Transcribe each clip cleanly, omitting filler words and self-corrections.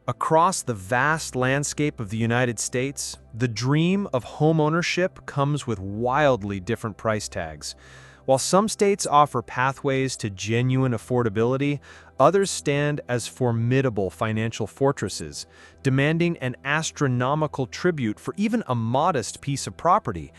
Across the vast landscape of the United States, the dream of homeownership comes with wildly different price tags. While some states offer pathways to genuine affordability, others stand as formidable financial fortresses, demanding an astronomical tribute for even a modest piece of property.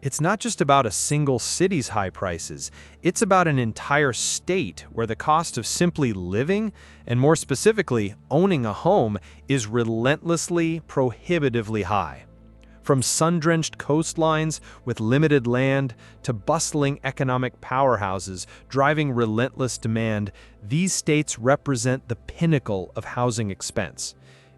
It's not just about a single city's high prices, it's about an entire state where the cost of simply living, and more specifically, owning a home, is relentlessly, prohibitively high. From sun-drenched coastlines with limited land to bustling economic powerhouses driving relentless demand, these states represent the pinnacle of housing expense.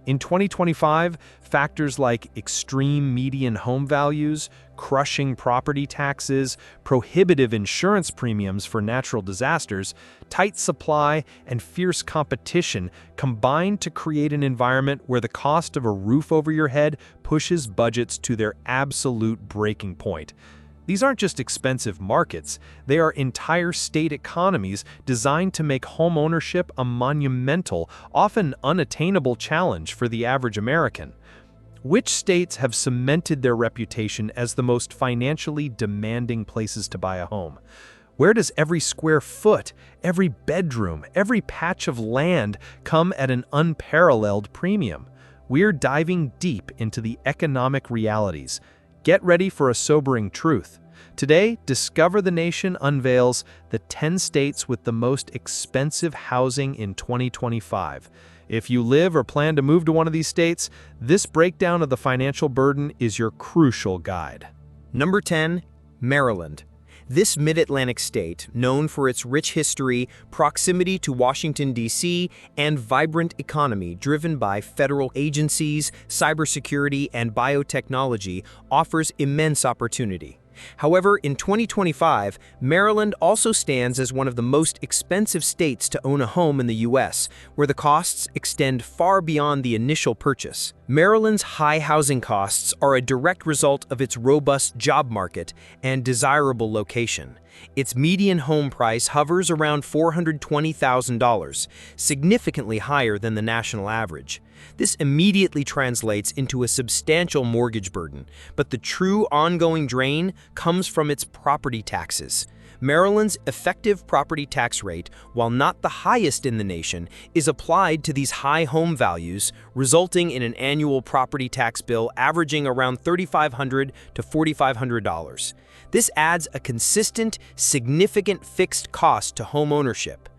In 2025, factors like extreme median home values, crushing property taxes, prohibitive insurance premiums for natural disasters, tight supply, and fierce competition combine to create an environment where the cost of a roof over your head pushes budgets to their absolute breaking point. These aren't just expensive markets, they are entire state economies designed to make homeownership a monumental, often unattainable challenge for the average American. Which states have cemented their reputation as the most financially demanding places to buy a home? Where does every square foot, every bedroom, every patch of land come at an unparalleled premium? We're diving deep into the economic realities. Get ready for a sobering truth. Today, Discover the Nation unveils the 10 states with the most expensive housing in 2025. If you live or plan to move to one of these states, this breakdown of the financial burden is your crucial guide. Number 10, Maryland. This mid-Atlantic state, known for its rich history, proximity to Washington, D.C., and vibrant economy driven by federal agencies, cybersecurity, and biotechnology, offers immense opportunity. However, in 2025, Maryland also stands as one of the most expensive states to own a home in the U.S., where the costs extend far beyond the initial purchase. Maryland's high housing costs are a direct result of its robust job market and desirable location. Its median home price hovers around $420,000, significantly higher than the national average. This immediately translates into a substantial mortgage burden, but the true ongoing drain comes from its property taxes. Maryland's effective property tax rate, while not the highest in the nation, is applied to these high home values, resulting in an annual property tax bill averaging around $3,500 to $4,500. This adds a consistent, significant fixed cost to home ownership.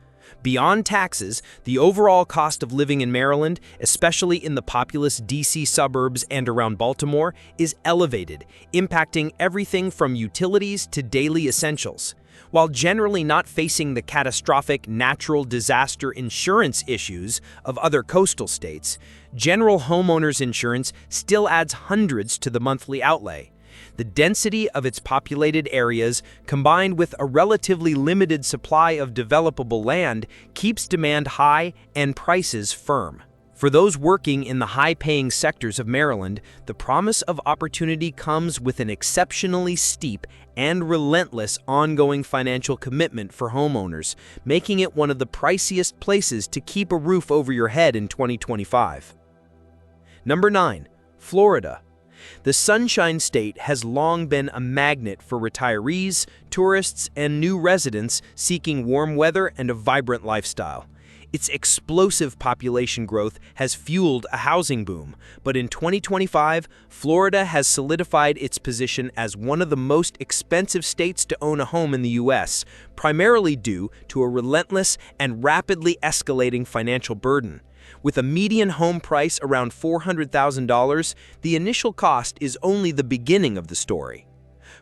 Beyond taxes, the overall cost of living in Maryland, especially in the populous D.C. suburbs and around Baltimore, is elevated, impacting everything from utilities to daily essentials. While generally not facing the catastrophic natural disaster insurance issues of other coastal states, general homeowners insurance still adds hundreds to the monthly outlay. The density of its populated areas, combined with a relatively limited supply of developable land, keeps demand high and prices firm. For those working in the high-paying sectors of Maryland, the promise of opportunity comes with an exceptionally steep and relentless ongoing financial commitment for homeowners, making it one of the priciest places to keep a roof over your head in 2025. Number 9, Florida. The Sunshine State has long been a magnet for retirees, tourists, and new residents seeking warm weather and a vibrant lifestyle. Its explosive population growth has fueled a housing boom, but in 2025, Florida has solidified its position as one of the most expensive states to own a home in the U.S., primarily due to a relentless and rapidly escalating financial burden. With a median home price around $400,000, the initial cost is only the beginning of the story.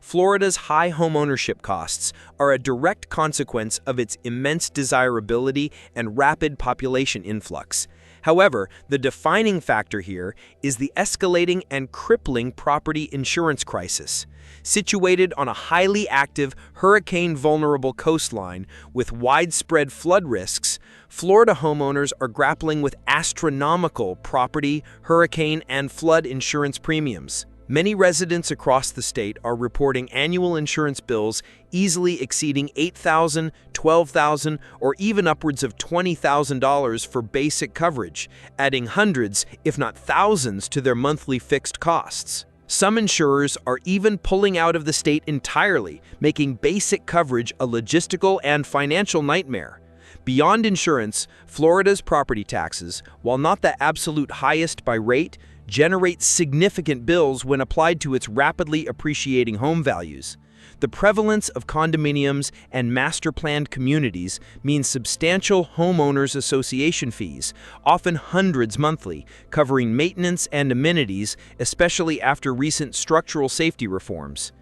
Florida's high homeownership costs are a direct consequence of its immense desirability and rapid population influx. However, the defining factor here is the escalating and crippling property insurance crisis. Situated on a highly active, hurricane-vulnerable coastline with widespread flood risks, Florida homeowners are grappling with astronomical property, hurricane, and flood insurance premiums. Many residents across the state are reporting annual insurance bills easily exceeding $8,000, $12,000, or even upwards of $20,000 for basic coverage, adding hundreds, if not thousands, to their monthly fixed costs. Some insurers are even pulling out of the state entirely, making basic coverage a logistical and financial nightmare. Beyond insurance, Florida's property taxes, while not the absolute highest by rate, generate significant bills when applied to its rapidly appreciating home values. The prevalence of condominiums and master-planned communities means substantial homeowners association fees, often hundreds monthly, covering maintenance and amenities, especially after recent structural safety reforms.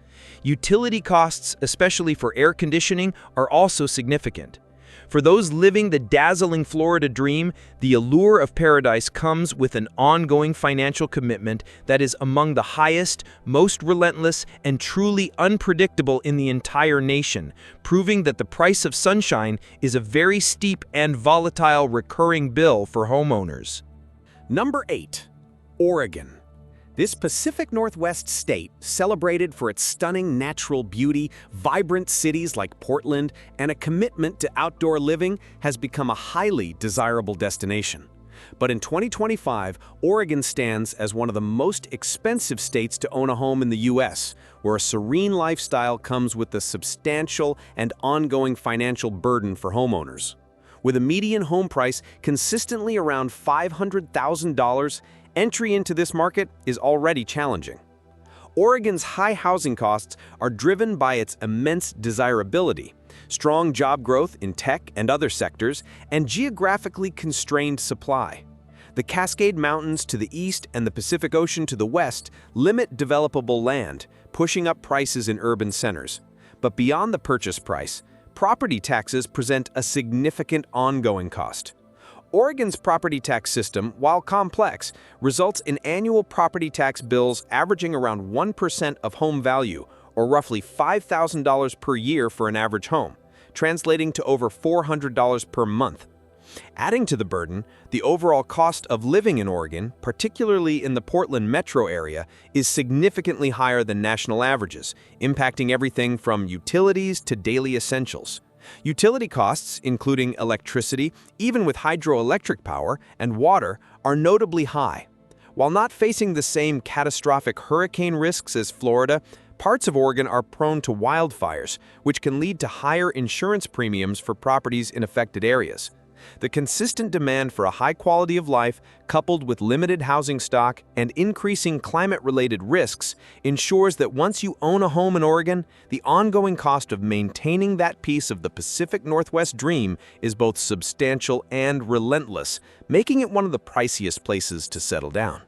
Utility costs, especially for air conditioning, are also significant. For those living the dazzling Florida dream, the allure of paradise comes with an ongoing financial commitment that is among the highest, most relentless, and truly unpredictable in the entire nation, proving that the price of sunshine is a very steep and volatile recurring bill for homeowners. Number 8. Oregon. This Pacific Northwest state, celebrated for its stunning natural beauty, vibrant cities like Portland, and a commitment to outdoor living, has become a highly desirable destination. But in 2025, Oregon stands as one of the most expensive states to own a home in the U.S., where a serene lifestyle comes with a substantial and ongoing financial burden for homeowners. With a median home price consistently around $500,000, entry into this market is already challenging. Oregon's high housing costs are driven by its immense desirability, strong job growth in tech and other sectors, and geographically constrained supply. The Cascade Mountains to the east and the Pacific Ocean to the west limit developable land, pushing up prices in urban centers. But beyond the purchase price, property taxes present a significant ongoing cost. Oregon's property tax system, while complex, results in annual property tax bills averaging around 1% of home value, or roughly $5,000 per year for an average home, translating to over $400 per month. Adding to the burden, the overall cost of living in Oregon, particularly in the Portland metro area, is significantly higher than national averages, impacting everything from utilities to daily essentials. Utility costs, including electricity, even with hydroelectric power, and water, are notably high. While not facing the same catastrophic hurricane risks as Florida, parts of Oregon are prone to wildfires, which can lead to higher insurance premiums for properties in affected areas. The consistent demand for a high quality of life, coupled with limited housing stock and increasing climate-related risks, ensures that once you own a home in Oregon, the ongoing cost of maintaining that piece of the Pacific Northwest dream is both substantial and relentless, making it one of the priciest places to settle down.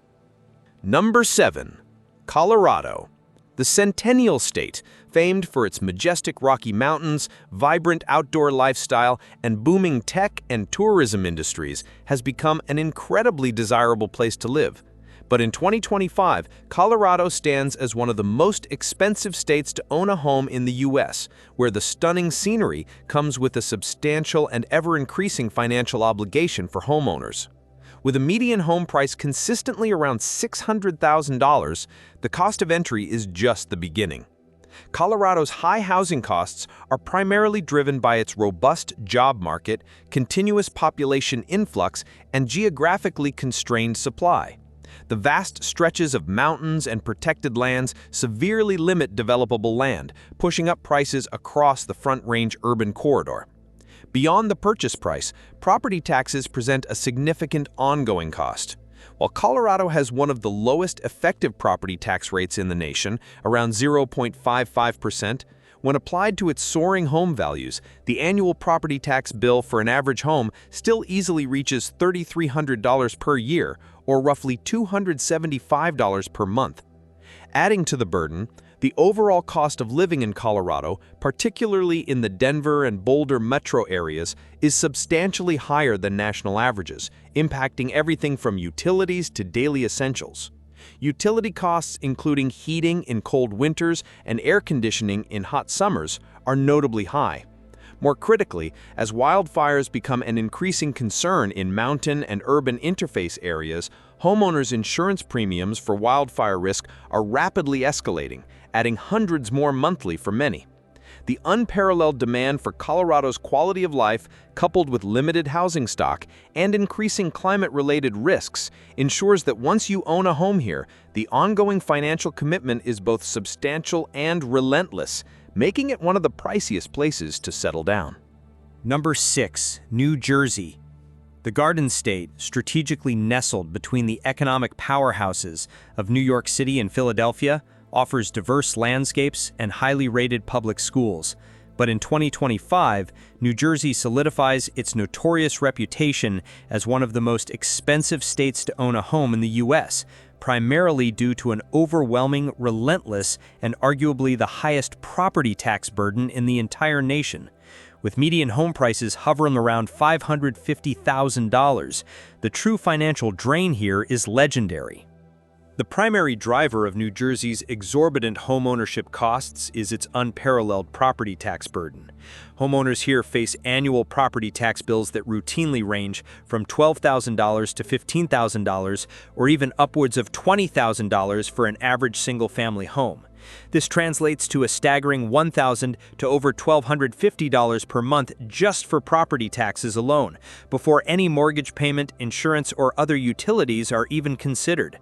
Number 7. Colorado. The Centennial State, famed for its majestic Rocky Mountains, vibrant outdoor lifestyle, and booming tech and tourism industries, has become an incredibly desirable place to live. But in 2025, Colorado stands as one of the most expensive states to own a home in the U.S., where the stunning scenery comes with a substantial and ever-increasing financial obligation for homeowners. With a median home price consistently around $600,000, the cost of entry is just the beginning. Colorado's high housing costs are primarily driven by its robust job market, continuous population influx, and geographically constrained supply. The vast stretches of mountains and protected lands severely limit developable land, pushing up prices across the Front Range urban corridor. Beyond the purchase price, property taxes present a significant ongoing cost. While Colorado has one of the lowest effective property tax rates in the nation, around 0.55%, when applied to its soaring home values, the annual property tax bill for an average home still easily reaches $3,300 per year, or roughly $275 per month. Adding to the burden, the overall cost of living in Colorado, particularly in the Denver and Boulder metro areas, is substantially higher than national averages, impacting everything from utilities to daily essentials. Utility costs, including heating in cold winters and air conditioning in hot summers, are notably high. More critically, as wildfires become an increasing concern in mountain and urban interface areas, homeowners' insurance premiums for wildfire risk are rapidly escalating, adding hundreds more monthly for many. The unparalleled demand for Colorado's quality of life, coupled with limited housing stock and increasing climate-related risks, ensures that once you own a home here, the ongoing financial commitment is both substantial and relentless, making it one of the priciest places to settle down. Number 6. New Jersey. The Garden State, strategically nestled between the economic powerhouses of New York City and Philadelphia, offers diverse landscapes and highly rated public schools. But in 2025, New Jersey solidifies its notorious reputation as one of the most expensive states to own a home in the U.S., primarily due to an overwhelming, relentless, and arguably the highest property tax burden in the entire nation. With median home prices hovering around $550,000, the true financial drain here is legendary. The primary driver of New Jersey's exorbitant homeownership costs is its unparalleled property tax burden. Homeowners here face annual property tax bills that routinely range from $12,000 to $15,000, or even upwards of $20,000 for an average single-family home. This translates to a staggering $1,000 to over $1,250 per month just for property taxes alone, before any mortgage payment, insurance, or other utilities are even considered.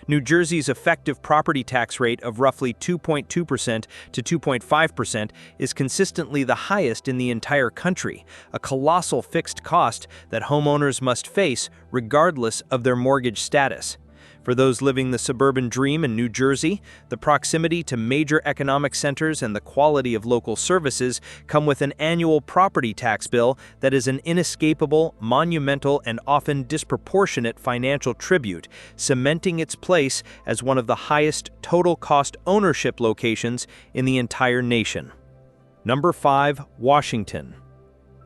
New Jersey's effective property tax rate of roughly 2.2% to 2.5% is consistently the highest in the entire country, a colossal fixed cost that homeowners must face regardless of their mortgage status. For those living the suburban dream in New Jersey, the proximity to major economic centers and the quality of local services come with an annual property tax bill that is an inescapable, monumental, and often disproportionate financial tribute, cementing its place as one of the highest total cost ownership locations in the entire nation. Number 5. Washington.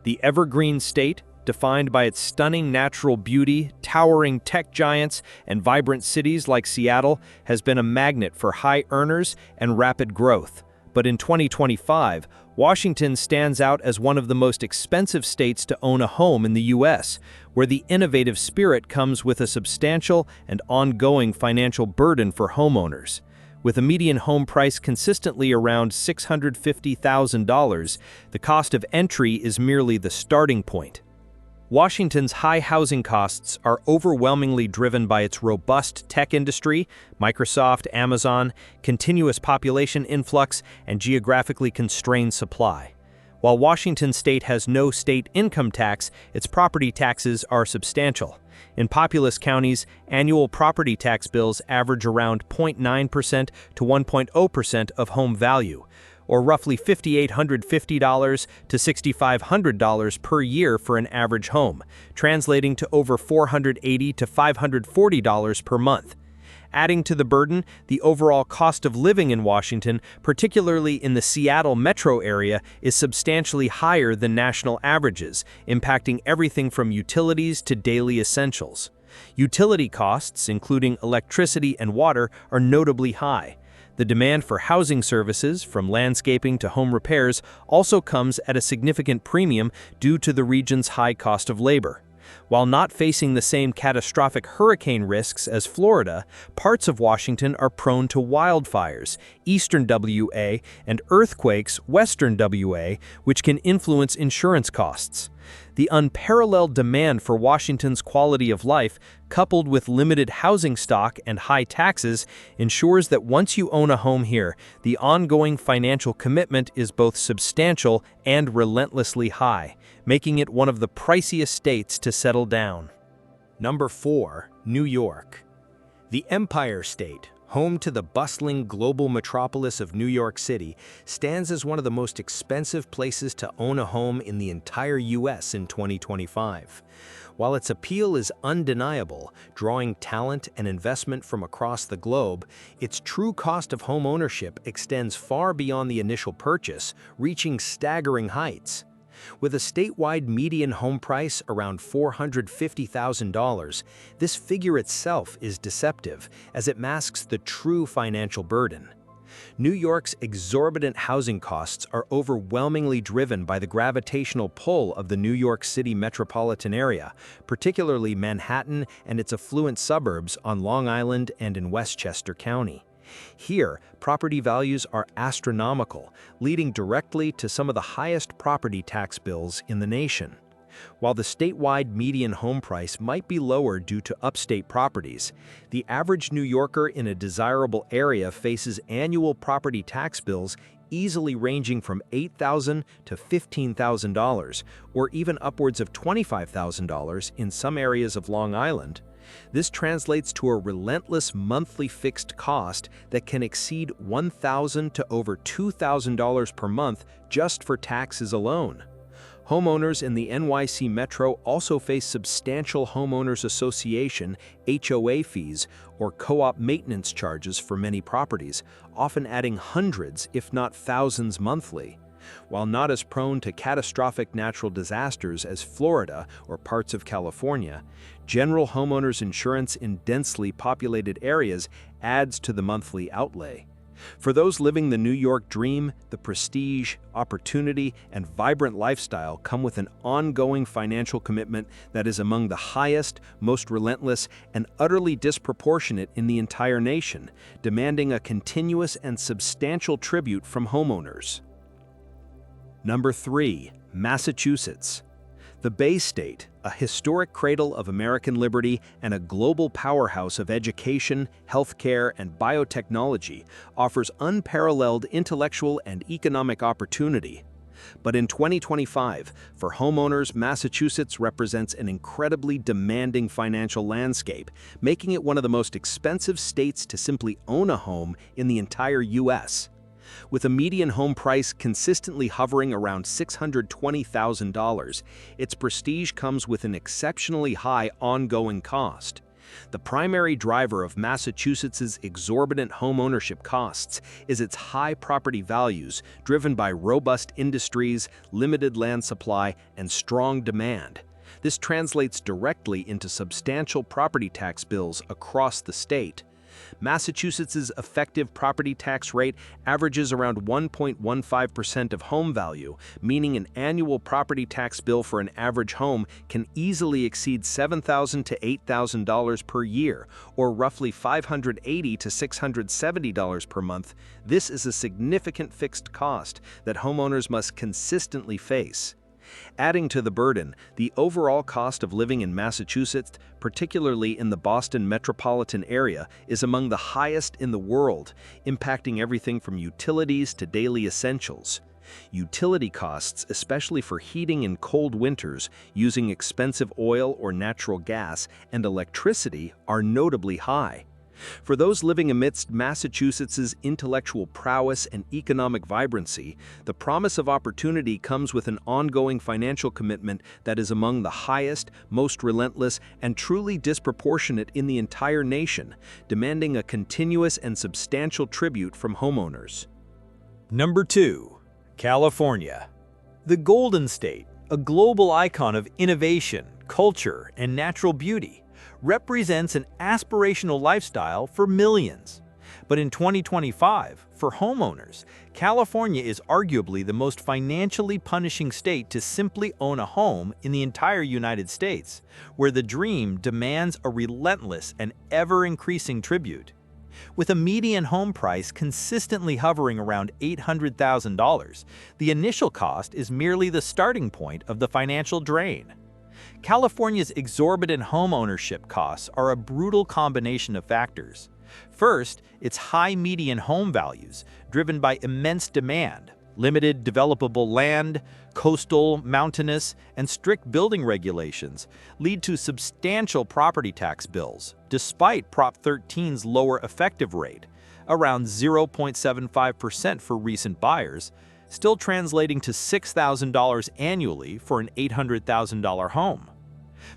The evergreen state, defined by its stunning natural beauty, towering tech giants, and vibrant cities like Seattle, has been a magnet for high earners and rapid growth. But in 2025, Washington stands out as one of the most expensive states to own a home in the U.S., where the innovative spirit comes with a substantial and ongoing financial burden for homeowners. With a median home price consistently around $650,000, the cost of entry is merely the starting point. Washington's high housing costs are overwhelmingly driven by its robust tech industry, Microsoft, Amazon, continuous population influx, and geographically constrained supply. While Washington state has no state income tax, its property taxes are substantial. In populous counties, annual property tax bills average around 0.9% to 1.0% of home value, or roughly $5,850 to $6,500 per year for an average home, translating to over $480 to $540 per month. Adding to the burden, the overall cost of living in Washington, particularly in the Seattle metro area, is substantially higher than national averages, impacting everything from utilities to daily essentials. Utility costs, including electricity and water, are notably high. The demand for housing services, from landscaping to home repairs, also comes at a significant premium due to the region's high cost of labor. While not facing the same catastrophic hurricane risks as Florida, parts of Washington are prone to wildfires, eastern WA, and earthquakes, western WA, which can influence insurance costs. The unparalleled demand for Washington's quality of life, coupled with limited housing stock and high taxes, ensures that once you own a home here, the ongoing financial commitment is both substantial and relentlessly high, making it one of the priciest states to settle down. Number 4. New York. The Empire State, home to the bustling global metropolis of New York City, stands as one of the most expensive places to own a home in the entire U.S. in 2025. While its appeal is undeniable, drawing talent and investment from across the globe, its true cost of home ownership extends far beyond the initial purchase, reaching staggering heights. With a statewide median home price around $450,000, this figure itself is deceptive, as it masks the true financial burden. New York's exorbitant housing costs are overwhelmingly driven by the gravitational pull of the New York City metropolitan area, particularly Manhattan and its affluent suburbs on Long Island and in Westchester County. Here, property values are astronomical, leading directly to some of the highest property tax bills in the nation. While the statewide median home price might be lower due to upstate properties, the average New Yorker in a desirable area faces annual property tax bills easily ranging from $8,000 to $15,000, or even upwards of $25,000 in some areas of Long Island. This translates to a relentless monthly fixed cost that can exceed $1,000 to over $2,000 per month just for taxes alone. Homeowners in the NYC Metro also face substantial homeowners association (HOA) fees or co-op maintenance charges for many properties, often adding hundreds, if not thousands, monthly. While not as prone to catastrophic natural disasters as Florida or parts of California, general homeowners insurance in densely populated areas adds to the monthly outlay. For those living the New York dream, the prestige, opportunity, and vibrant lifestyle come with an ongoing financial commitment that is among the highest, most relentless, and utterly disproportionate in the entire nation, demanding a continuous and substantial tribute from homeowners. Number 3. Massachusetts. The Bay State, a historic cradle of American liberty and a global powerhouse of education, healthcare, and biotechnology, offers unparalleled intellectual and economic opportunity. But in 2025, for homeowners, Massachusetts represents an incredibly demanding financial landscape, making it one of the most expensive states to simply own a home in the entire U.S. With a median home price consistently hovering around $620,000, its prestige comes with an exceptionally high ongoing cost. The primary driver of Massachusetts's exorbitant home ownership costs is its high property values, driven by robust industries, limited land supply, and strong demand. This translates directly into substantial property tax bills across the state. Massachusetts's effective property tax rate averages around 1.15% of home value, meaning an annual property tax bill for an average home can easily exceed $7,000 to $8,000 per year, or roughly $580 to $670 per month. This is a significant fixed cost that homeowners must consistently face. Adding to the burden, the overall cost of living in Massachusetts, particularly in the Boston metropolitan area, is among the highest in the world, impacting everything from utilities to daily essentials. Utility costs, especially for heating in cold winters, using expensive oil or natural gas, and electricity, are notably high. For those living amidst Massachusetts's intellectual prowess and economic vibrancy, the promise of opportunity comes with an ongoing financial commitment that is among the highest, most relentless, and truly disproportionate in the entire nation, demanding a continuous and substantial tribute from homeowners. Number 2. California. The Golden State, a global icon of innovation, culture, and natural beauty, represents an aspirational lifestyle for millions. But in 2025, for homeowners, California is arguably the most financially punishing state to simply own a home in the entire United States, where the dream demands a relentless and ever-increasing tribute. With a median home price consistently hovering around $800,000, the initial cost is merely the starting point of the financial drain. California's exorbitant home ownership costs are a brutal combination of factors. First, its high median home values, driven by immense demand, limited developable land, coastal, mountainous, and strict building regulations, lead to substantial property tax bills, despite Prop 13's lower effective rate, around 0.75% for recent buyers, still translating to $6,000 annually for an $800,000 home.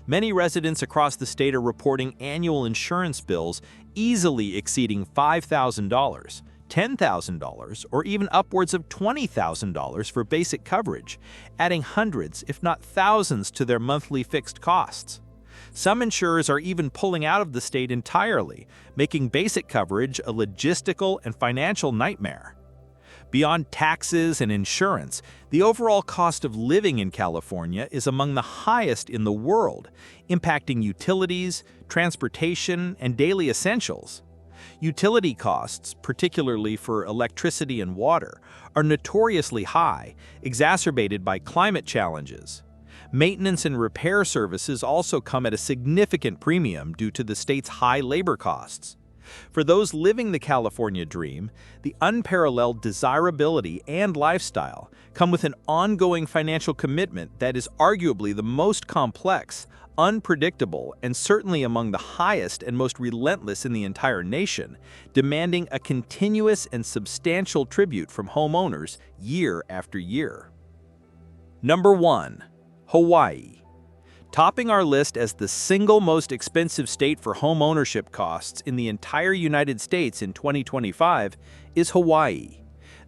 Many residents across the state are reporting annual insurance bills easily exceeding $5,000, $10,000, or even upwards of $20,000 for basic coverage, adding hundreds, if not thousands, to their monthly fixed costs. Some insurers are even pulling out of the state entirely, making basic coverage a logistical and financial nightmare. Beyond taxes and insurance, the overall cost of living in California is among the highest in the world, impacting utilities, transportation, and daily essentials. Utility costs, particularly for electricity and water, are notoriously high, exacerbated by climate challenges. Maintenance and repair services also come at a significant premium due to the state's high labor costs. For those living the California dream, the unparalleled desirability and lifestyle come with an ongoing financial commitment that is arguably the most complex, unpredictable, and certainly among the highest and most relentless in the entire nation, demanding a continuous and substantial tribute from homeowners year after year. Number 1. Hawaii. Topping our list as the single most expensive state for home ownership costs in the entire United States in 2025 is Hawaii.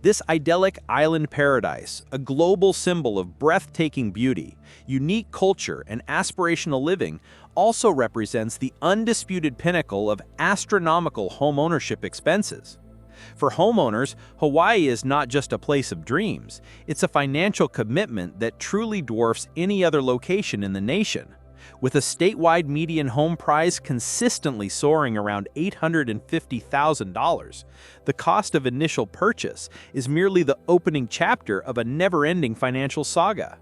This idyllic island paradise, a global symbol of breathtaking beauty, unique culture, and aspirational living, also represents the undisputed pinnacle of astronomical home ownership expenses. For homeowners, Hawaii is not just a place of dreams, it's a financial commitment that truly dwarfs any other location in the nation. With a statewide median home price consistently soaring around $850,000, the cost of initial purchase is merely the opening chapter of a never-ending financial saga.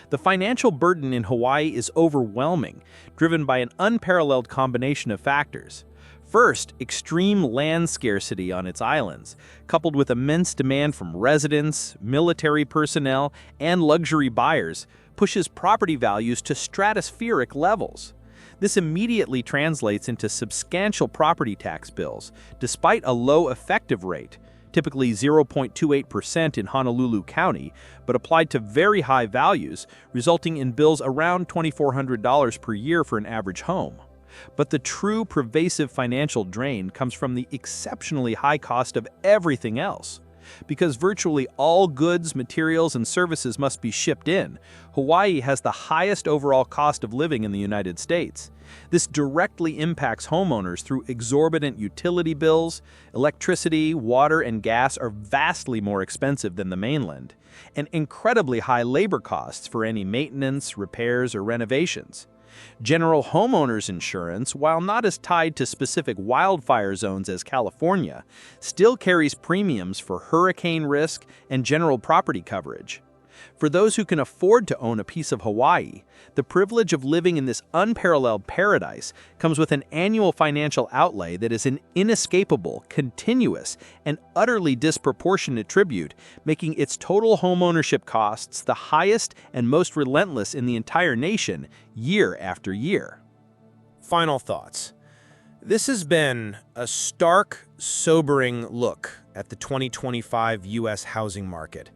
The financial burden in Hawaii is overwhelming, driven by an unparalleled combination of factors. First, extreme land scarcity on its islands, coupled with immense demand from residents, military personnel, and luxury buyers, pushes property values to stratospheric levels. This immediately translates into substantial property tax bills, despite a low effective rate, typically 0.28% in Honolulu County, but applied to very high values, resulting in bills around $2,400 per year for an average home. But the true pervasive financial drain comes from the exceptionally high cost of everything else. Because virtually all goods, materials, and services must be shipped in, Hawaii has the highest overall cost of living in the United States. This directly impacts homeowners through exorbitant utility bills. Electricity, water, and gas are vastly more expensive than the mainland, and incredibly high labor costs for any maintenance, repairs, or renovations. General homeowners insurance, while not as tied to specific wildfire zones as California, still carries premiums for hurricane risk and general property coverage. For those who can afford to own a piece of Hawaii, the privilege of living in this unparalleled paradise comes with an annual financial outlay that is an inescapable, continuous, and utterly disproportionate tribute, making its total homeownership costs the highest and most relentless in the entire nation, year after year. Final thoughts. This has been a stark, sobering look at the 2025 U.S. housing market,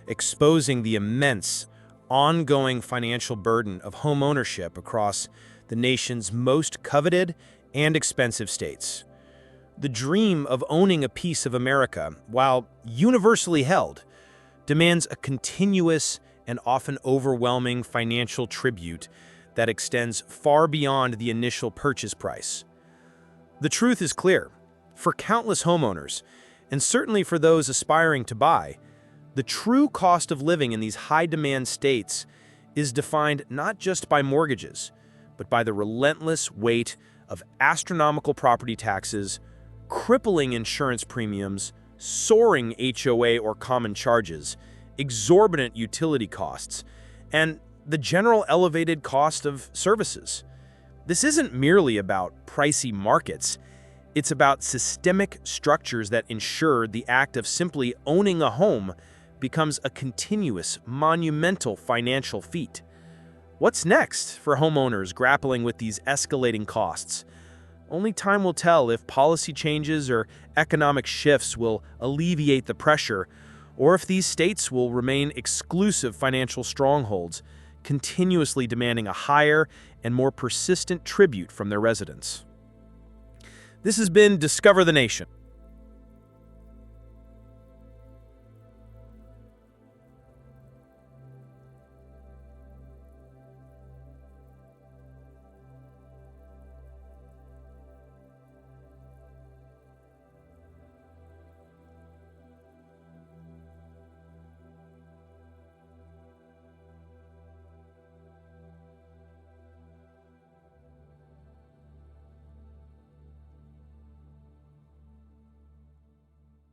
exposing the immense, ongoing financial burden of home ownership across the nation's most coveted and expensive states. The dream of owning a piece of America, while universally held, demands a continuous and often overwhelming financial tribute that extends far beyond the initial purchase price. The truth is clear. For countless homeowners, and certainly for those aspiring to buy, the true cost of living in these high-demand states is defined not just by mortgages, but by the relentless weight of astronomical property taxes, crippling insurance premiums, soaring HOA or common charges, exorbitant utility costs, and the general elevated cost of services. This isn't merely about pricey markets. It's about systemic structures that ensure the act of simply owning a home becomes a continuous, monumental financial feat. What's next for homeowners grappling with these escalating costs? Only time will tell if policy changes or economic shifts will alleviate the pressure, or if these states will remain exclusive financial strongholds, continuously demanding a higher and more persistent tribute from their residents. This has been Discover the Nation.